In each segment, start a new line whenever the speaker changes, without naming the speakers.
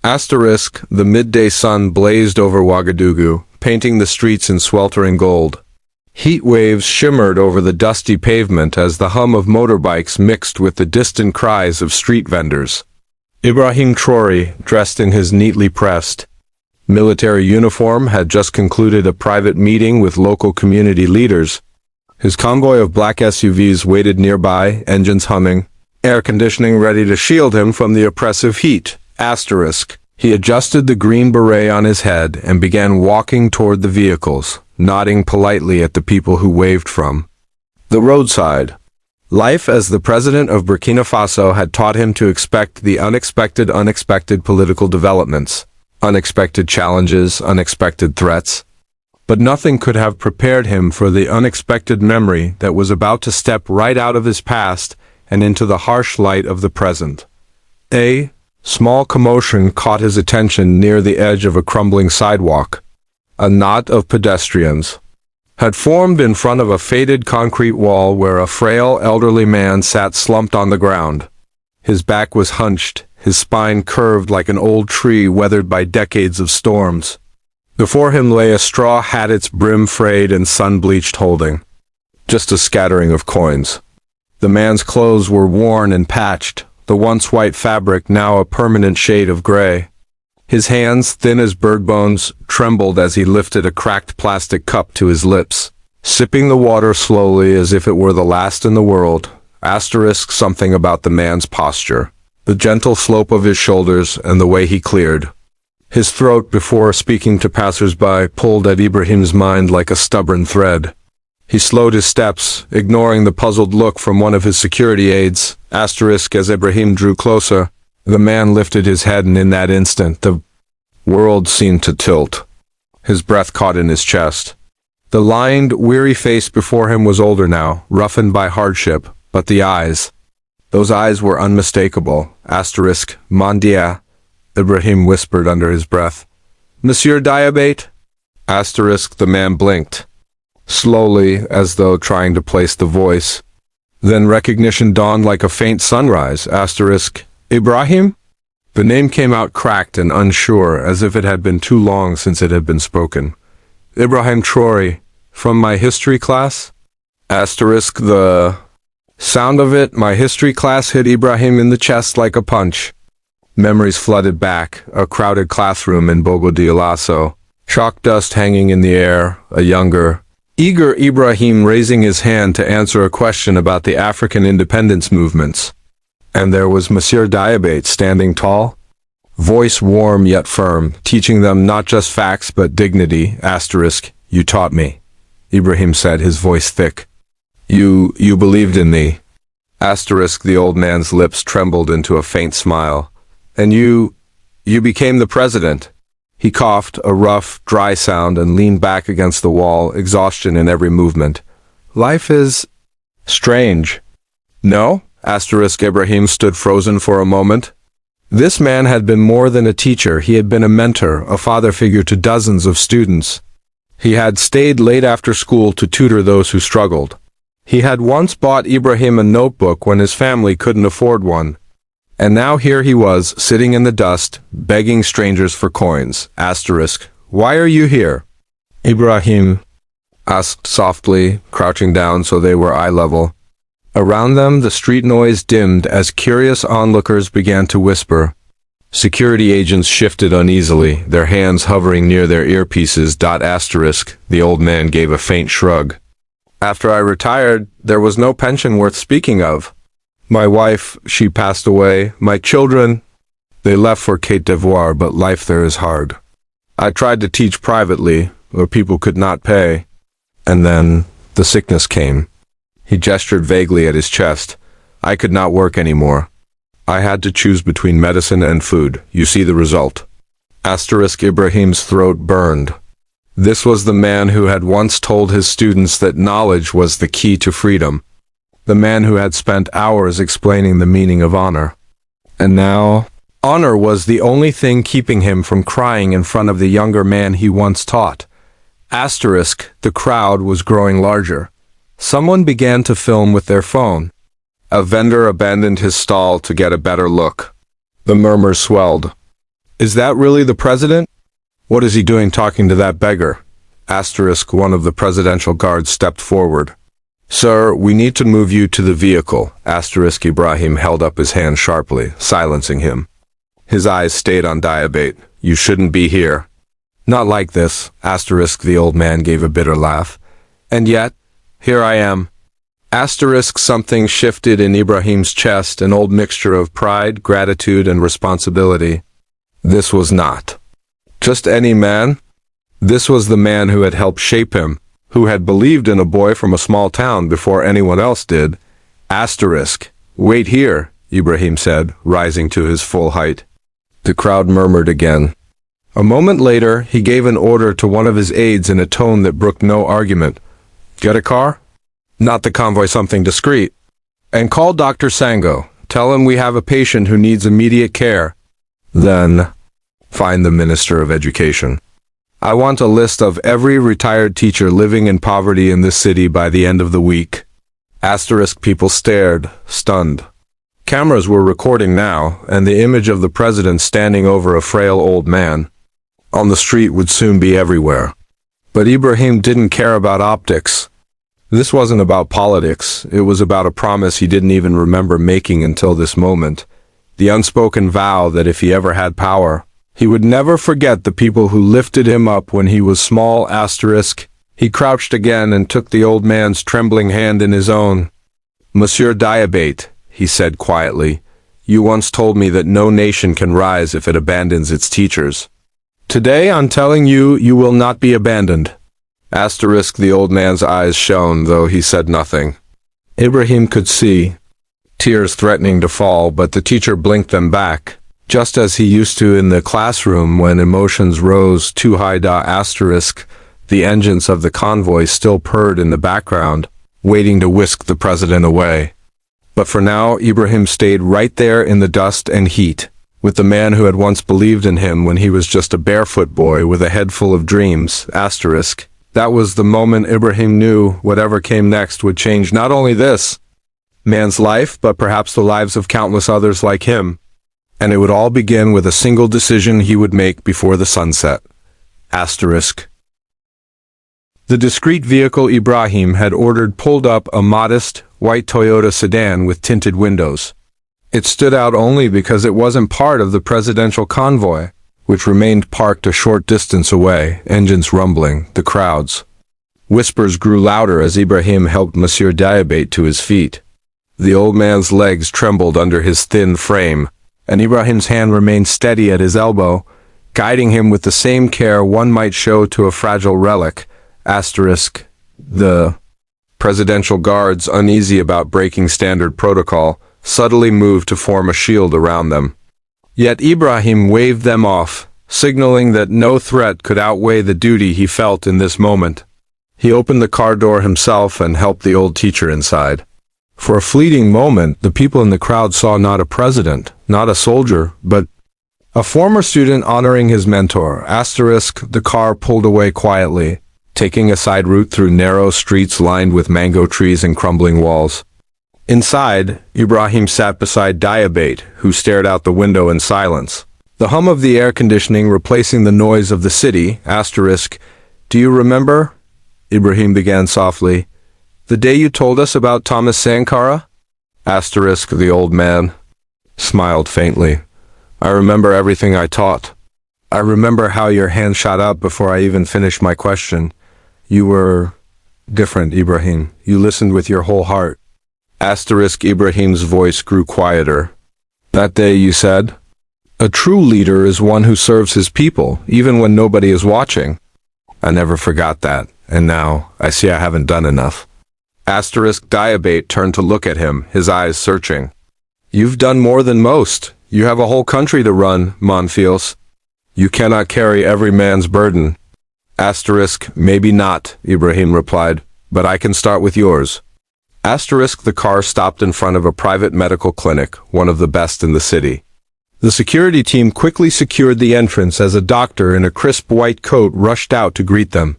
The midday sun blazed over Ouagadougou, painting the streets in sweltering gold. Heat waves shimmered over the dusty pavement as the hum of motorbikes mixed with the distant cries of street vendors. Ibrahim Traoré, dressed in his neatly pressed military uniform, had just concluded a private meeting with local community leaders. His convoy of black SUVs waited nearby, engines humming, air conditioning ready to shield him from the oppressive heat. He adjusted the green beret on his head and began walking toward the vehicles, nodding politely at the people who waved from the roadside. Life as the president of Burkina Faso had taught him to expect the unexpected political developments, unexpected challenges, unexpected threats. But nothing could have prepared him for the unexpected memory that was about to step right out of his past and into the harsh light of the present. A small commotion caught his attention near the edge of a crumbling sidewalk. A knot of pedestrians had formed in front of a faded concrete wall where a frail elderly man sat slumped on the ground. His back was hunched, his spine curved like an old tree weathered by decades of storms. Before him lay a straw hat, its brim frayed and sun-bleached, holding just a scattering of coins. The man's clothes were worn and patched, the once white fabric now a permanent shade of gray. His hands, thin as bird bones, trembled as he lifted a cracked plastic cup to his lips, sipping the water slowly as if it were the last in the world. Something about the man's posture, the gentle slope of his shoulders, and the way he cleared his throat before speaking to passers-by pulled at Ibrahim's mind like a stubborn thread. He slowed his steps, ignoring the puzzled look from one of his security aides. As Ibrahim drew closer, the man lifted his head, and in that instant the world seemed to tilt. His breath caught in his chest. The lined, weary face before him was older now, roughened by hardship, but the eyes, those eyes were unmistakable. Mondia, Ibrahim whispered under his breath. Monsieur Diabate? The man blinked, slowly, as though trying to place the voice. Then recognition dawned like a faint sunrise. Ibrahim? The name came out cracked and unsure, as if it had been too long since it had been spoken. Ibrahim Traoré, from my history class? The sound of it, my history class, hit Ibrahim in the chest like a punch. Memories flooded back, a crowded classroom in Ouagadougou, chalk dust hanging in the air, a younger, eager Ibrahim raising his hand to answer a question about the African independence movements. And there was Monsieur Diabate standing tall, voice warm yet firm, teaching them not just facts but dignity. You taught me, Ibrahim said, his voice thick. You believed in me. The old man's lips trembled into a faint smile. And you became the president. He coughed, a rough, dry sound, and leaned back against the wall, exhaustion in every movement. Life is strange. No? Ibrahim stood frozen for a moment. This man had been more than a teacher. He had been a mentor, a father figure to dozens of students. He had stayed late after school to tutor those who struggled. He had once bought Ibrahim a notebook when his family couldn't afford one. And now here he was, sitting in the dust, begging strangers for coins. Why are you here? Ibrahim asked softly, crouching down so they were eye level. Around them, the street noise dimmed as curious onlookers began to whisper. Security agents shifted uneasily, their hands hovering near their earpieces. The old man gave a faint shrug. After I retired, there was no pension worth speaking of. My wife, she passed away. My children, they left for Côte d'Ivoire, but life there is hard. I tried to teach privately, where people could not pay. And then the sickness came. He gestured vaguely at his chest. I could not work anymore. I had to choose between medicine and food. You see the result. Ibrahim's throat burned. This was the man who had once told his students that knowledge was the key to freedom. The man who had spent hours explaining the meaning of honor. And now, honor was the only thing keeping him from crying in front of the younger man he once taught. The crowd was growing larger. Someone began to film with their phone. A vendor abandoned his stall to get a better look. The murmurs swelled. Is that really the president? What is he doing talking to that beggar? Asterisk, one of the presidential guards stepped forward. Sir, we need to move you to the vehicle. Asterisk, Ibrahim held up his hand sharply, silencing him. His eyes stayed on Diabate. You shouldn't be here. Not like this. Asterisk, the old man gave a bitter laugh. And yet, here I am. Asterisk, something shifted in Ibrahim's chest, an old mixture of pride, gratitude, and responsibility. This was not just any man. This was the man who had helped shape him, who had believed in a boy from a small town before anyone else did. Asterisk. Wait here, Ibrahim said, rising to his full height. The crowd murmured again. A moment later, he gave an order to one of his aides in a tone that brooked no argument. Get a car? Not the convoy, something discreet. And call Dr. Sango. Tell him we have a patient who needs immediate care. Then, find the Minister of Education. I want a list of every retired teacher living in poverty in this city by the end of the week. Asterisk, people stared, stunned. Cameras were recording now, and the image of the president standing over a frail old man on the street would soon be everywhere. But Ibrahim didn't care about optics. This wasn't about politics. It was about a promise he didn't even remember making until this moment. The unspoken vow that if he ever had power, he would never forget the people who lifted him up when he was small. Asterisk. He crouched again and took the old man's trembling hand in his own. Monsieur Diabate, he said quietly, you once told me that no nation can rise if it abandons its teachers. Today I'm telling you, you will not be abandoned. Asterisk, the old man's eyes shone, though he said nothing. Ibrahim could see tears threatening to fall, but the teacher blinked them back, just as he used to in the classroom when emotions rose too high. Asterisk, the engines of the convoy still purred in the background, waiting to whisk the president away. But for now, Ibrahim stayed right there in the dust and heat, with the man who had once believed in him when he was just a barefoot boy with a head full of dreams. Asterisk. That was the moment Ibrahim knew whatever came next would change not only this man's life, but perhaps the lives of countless others like him. And it would all begin with a single decision he would make before the sunset. Asterisk. The discreet vehicle Ibrahim had ordered pulled up, a modest, white Toyota sedan with tinted windows. It stood out only because it wasn't part of the presidential convoy, which remained parked a short distance away, engines rumbling, the crowds. Whispers grew louder as Ibrahim helped Monsieur Diabate to his feet. The old man's legs trembled under his thin frame, and Ibrahim's hand remained steady at his elbow, guiding him with the same care one might show to a fragile relic. Asterisk. The presidential guards, uneasy about breaking standard protocol, subtly moved to form a shield around them. Yet Ibrahim waved them off, signaling that no threat could outweigh the duty he felt in this moment. He opened the car door himself and helped the old teacher inside. For a fleeting moment, the people in the crowd saw not a president, not a soldier, but a former student honoring his mentor. Asterisk. The car pulled away quietly, taking a side route through narrow streets lined with mango trees and crumbling walls. Inside, Ibrahim sat beside Diabate, who stared out the window in silence. The hum of the air conditioning replacing the noise of the city. Asterisk. Do you remember? Ibrahim began softly. The day you told us about Thomas Sankara? Asterisk. The old man smiled faintly. I remember everything I taught. I remember how your hand shot up before I even finished my question. You were different, Ibrahim. You listened with your whole heart. Asterisk. Ibrahim's voice grew quieter. That day you said, a true leader is one who serves his people, even when nobody is watching. I never forgot that, and now I see I haven't done enough. Asterisk. Diabate turned to look at him, his eyes searching. You've done more than most. You have a whole country to run, Monfils. You cannot carry every man's burden. Asterisk. Maybe not, Ibrahim replied, but I can start with yours. Asterisk. The car stopped in front of a private medical clinic, one of the best in the city. The security team quickly secured the entrance as a doctor in a crisp white coat rushed out to greet them.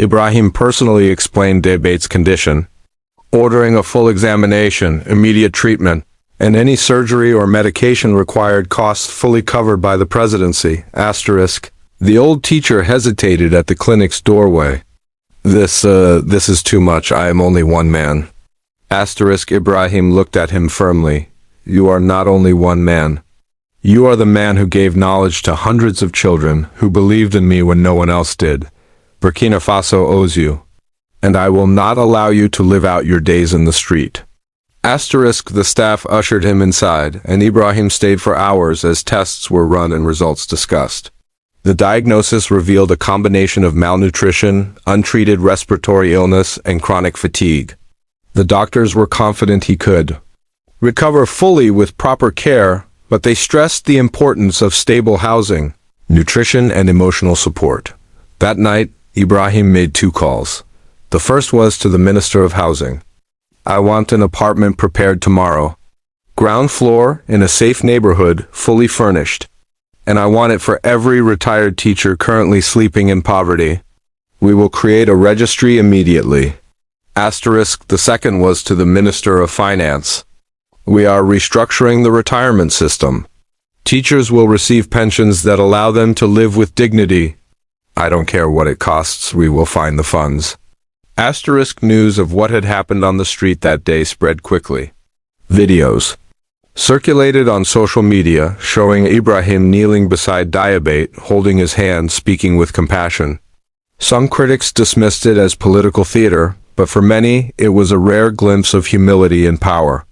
Ibrahim personally explained Diabate's condition, ordering a full examination, immediate treatment, and any surgery or medication required costs fully covered by the presidency. Asterisk. The old teacher hesitated at the clinic's doorway. This is too much. I am only one man. Asterisk. Ibrahim looked at him firmly. You are not only one man. You are the man who gave knowledge to hundreds of children who believed in me when no one else did. Burkina Faso owes you. And I will not allow you to live out your days in the street. Asterisk. The staff ushered him inside, and Ibrahim stayed for hours as tests were run and results discussed. The diagnosis revealed a combination of malnutrition, untreated respiratory illness, and chronic fatigue. The doctors were confident he could recover fully with proper care, but they stressed the importance of stable housing, nutrition, and emotional support. That night, Ibrahim made 2 calls. The first was to the Minister of Housing. I want an apartment prepared tomorrow. Ground floor, in a safe neighborhood, fully furnished. And I want it for every retired teacher currently sleeping in poverty. We will create a registry immediately. Asterisk. The second was to the Minister of Finance. We are restructuring the retirement system. Teachers will receive pensions that allow them to live with dignity. I don't care what it costs, we will find the funds. Asterisk. News of what had happened on the street that day spread quickly. Videos circulated on social media showing Ibrahim kneeling beside Diabate, holding his hand, speaking with compassion. Some critics dismissed it as political theater, but for many, it was a rare glimpse of humility and power.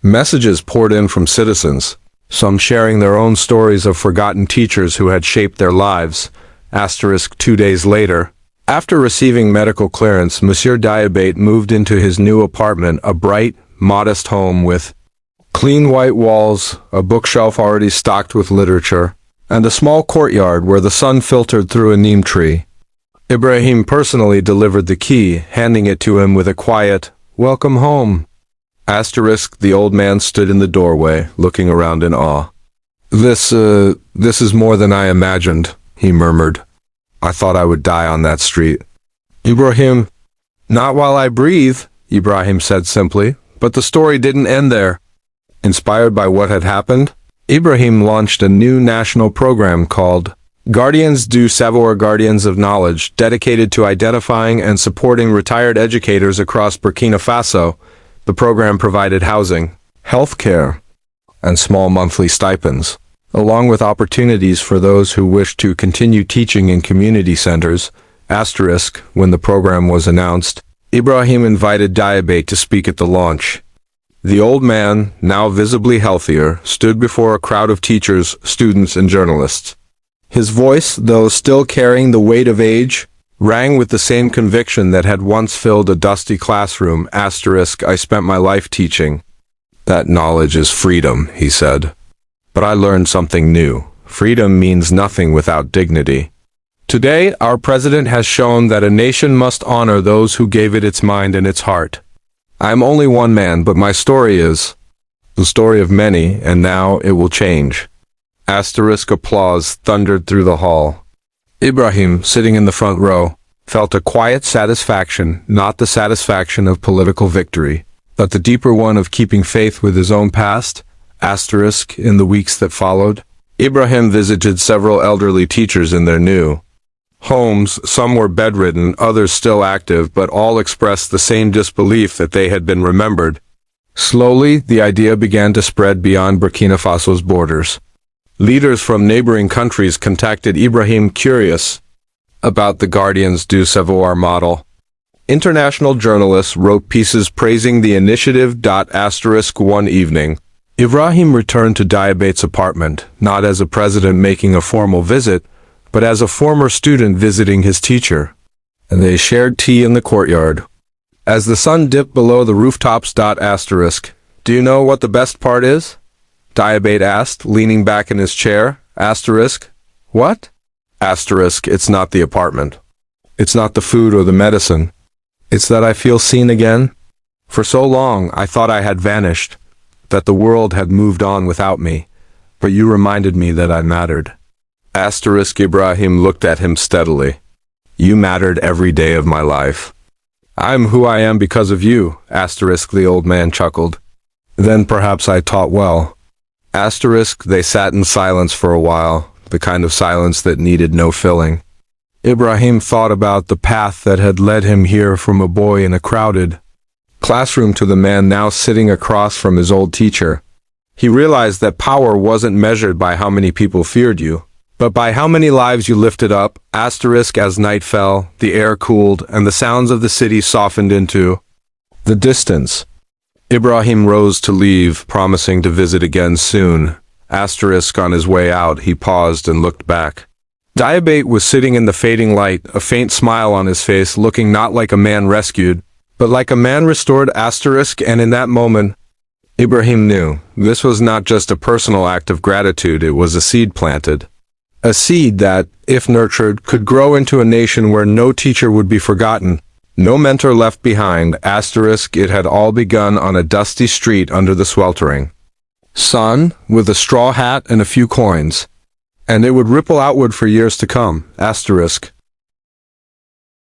Messages poured in from citizens, some sharing their own stories of forgotten teachers who had shaped their lives. Asterisk. 2 days later, after receiving medical clearance, Monsieur Diabate moved into his new apartment, a bright, modest home with clean white walls, a bookshelf already stocked with literature, and a small courtyard where the sun filtered through a neem tree. Ibrahim personally delivered the key, handing it to him with a quiet, "Welcome home." Asterisk. The old man stood in the doorway, looking around in awe. This is more than I imagined, he murmured. I thought I would die on that street. Ibrahim. Not while I breathe, Ibrahim said simply, but the story didn't end there. Inspired by what had happened, Ibrahim launched a new national program called Gardiens du Savoir, Guardians of Knowledge, dedicated to identifying and supporting retired educators across Burkina Faso. The program provided housing, health care, and small monthly stipends, along with opportunities for those who wished to continue teaching in community centers. Asterisk. When the program was announced, Ibrahim invited Diabate to speak at the launch. The old man, now visibly healthier, stood before a crowd of teachers, students, and journalists. His voice, though still carrying the weight of age, rang with the same conviction that had once filled a dusty classroom. Asterisk. I spent my life teaching. That knowledge is freedom, he said. But I learned something new. Freedom means nothing without dignity. Today, our president has shown that a nation must honor those who gave it its mind and its heart. I am only one man, but my story is the story of many, and now it will change. Asterisk. Applause thundered through the hall. Ibrahim, sitting in the front row, felt a quiet satisfaction, not the satisfaction of political victory, but the deeper one of keeping faith with his own past. Asterisk. In the weeks that followed, Ibrahim visited several elderly teachers in their new homes. Some were bedridden, others still active, but all expressed the same disbelief that they had been remembered. Slowly, the idea began to spread beyond Burkina Faso's borders. Leaders from neighboring countries contacted Ibrahim, curious about the Gardiens du Savoir model. International journalists wrote pieces praising the initiative. Asterisk. One evening, Ibrahim returned to Diabate's apartment, not as a president making a formal visit, but as a former student visiting his teacher, and they shared tea in the courtyard. As the sun dipped below the rooftops. Asterisk. Do you know what the best part is? Diabate asked, leaning back in his chair. Asterisk. What? Asterisk. It's not the apartment. It's not the food or the medicine. It's that I feel seen again. For so long, I thought I had vanished, that the world had moved on without me, but you reminded me that I mattered. Asterisk. Ibrahim looked at him steadily. You mattered every day of my life. I'm who I am because of you. Asterisk. The old man chuckled. Then perhaps I taught well. Asterisk, they sat in silence for a while, the kind of silence that needed no filling. Ibrahim thought about the path that had led him here from a boy in a crowded classroom to the man now sitting across from his old teacher. He realized that power wasn't measured by how many people feared you, but by how many lives you lifted up. Asterisk, as night fell, the air cooled, and the sounds of the city softened into the distance. Ibrahim rose to leave, promising to visit again soon. Asterisk, on his way out, he paused and looked back. Diabate was sitting in the fading light, a faint smile on his face, looking not like a man rescued, but like a man restored. Asterisk, and in that moment, Ibrahim knew this was not just a personal act of gratitude, it was a seed planted. A seed that, if nurtured, could grow into a nation where no teacher would be forgotten, no mentor left behind. Asterisk, it had all begun on a dusty street under the sweltering sun, with a straw hat and a few coins. And it would ripple outward for years to come. Asterisk.